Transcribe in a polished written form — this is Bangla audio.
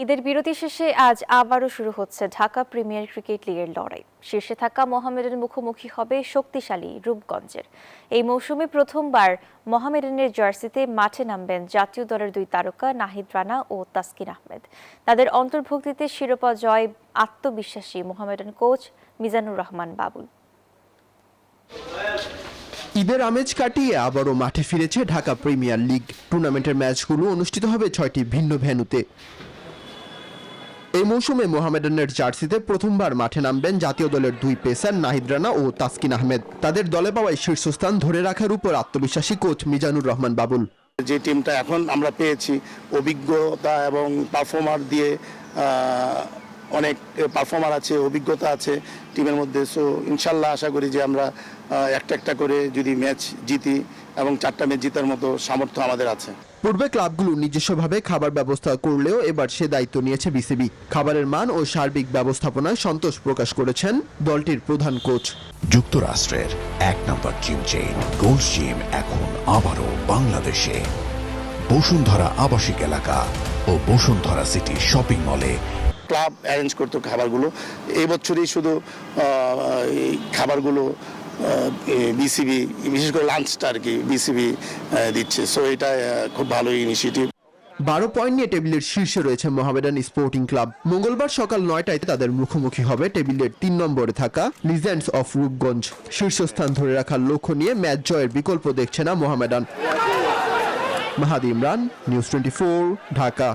ঈদের বিরতি শেষে আজ আবারও শুরু হচ্ছে ঢাকা প্রিমিয়ার ক্রিকেট লিগের লড়াই। শীর্ষে থাকা মোহামেডান মুখোমুখি হবে শক্তিশালী রূপগঞ্জের। এই মৌসুমে প্রথমবার মোহামেডানের জার্সিতে মাঠে নামবেন জাতীয় দলের দুই তারকা নাহিদ রানা ও তাসকিন আহমেদ। তাদের অন্তর্ভুক্তিতে শিরোপা জয় আত্মবিশ্বাসী মোহামেডান কোচ মিজানুর রহমান বাবুল। ঈদের আমেজ কাটিয়ে আবারও মাঠে ফিরেছে ঢাকা প্রিমিয়ার লিগ। টুর্নামেন্টের ম্যাচগুলো অনুষ্ঠিত হবে 6টি ভিন্ন ভেন্যুতে। এই মৌসুমে মোহামেডানের জার্সিতে প্রথমবার মাঠে নামবেন জাতীয় দলের দুই পেসার নাহিদ রানা ও তাসকিন আহমেদ। তাদের দলে পাওয়ায় শীর্ষস্থান ধরে রাখার উপর আত্মবিশ্বাসী কোচ মিজানুর রহমান বাবুল। যে টিমটা এখন আমরা পেয়েছি, অভিজ্ঞতা এবং পারফর্মার দিয়ে অনেক পারফর্মার আছে, অভিজ্ঞতা আছে টিমের মধ্যে। সো ইনশাল্লাহ আশা করি যে আমরা একটা করে যদি ম্যাচ জিতি এবং 4টা ম্যাচ জেতার মতো সামর্থ্য আমাদের আছে। পূর্বে ক্লাবগুলো নিজস্বভাবে খাবার ব্যবস্থা করলেও এবার সে দায়িত্ব নিয়েছে বিসিবি। খাবারের মান ও সার্বিক ব্যবস্থাপনায় সন্তোষ প্রকাশ করেছেন দলটির প্রধান কোচ। যুক্তরাষ্ট্রের 1 নম্বর জিম চেইন গোল্ড জিম এখন আবারও বাংলাদেশে। বসুন্ধরা আবাসিক এলাকা ও বসুন্ধরা সিটি শপিং মলে ক্লাব অ্যারেঞ্জ করতো খাবারগুলো। এই বছরই শুধু এই খাবারগুলো বিসিবি, বিশেষ করে লাঞ্চটা আর কি বিসিবি দিচ্ছে। সো এটা খুব ভালো ইনিশিয়েটিভ। 12 পয়েন্ট নিয়ে টেবিলের শীর্ষে রয়েছে মোহামেডান স্পোর্টিং ক্লাব। মঙ্গলবার সকাল 9টায় তাদের মুখোমুখি হবে টেবিলের 3 নম্বরে থাকা লিজেন্ডস অফ রূপগঞ্জ। শীর্ষস্থান ধরে রাখার লক্ষ্য নিয়ে ম্যাচ জয়ের বিকল্প দেখছে না মোহামেডান। মাহাদি ইমরান, নিউজ 24, ঢাকা।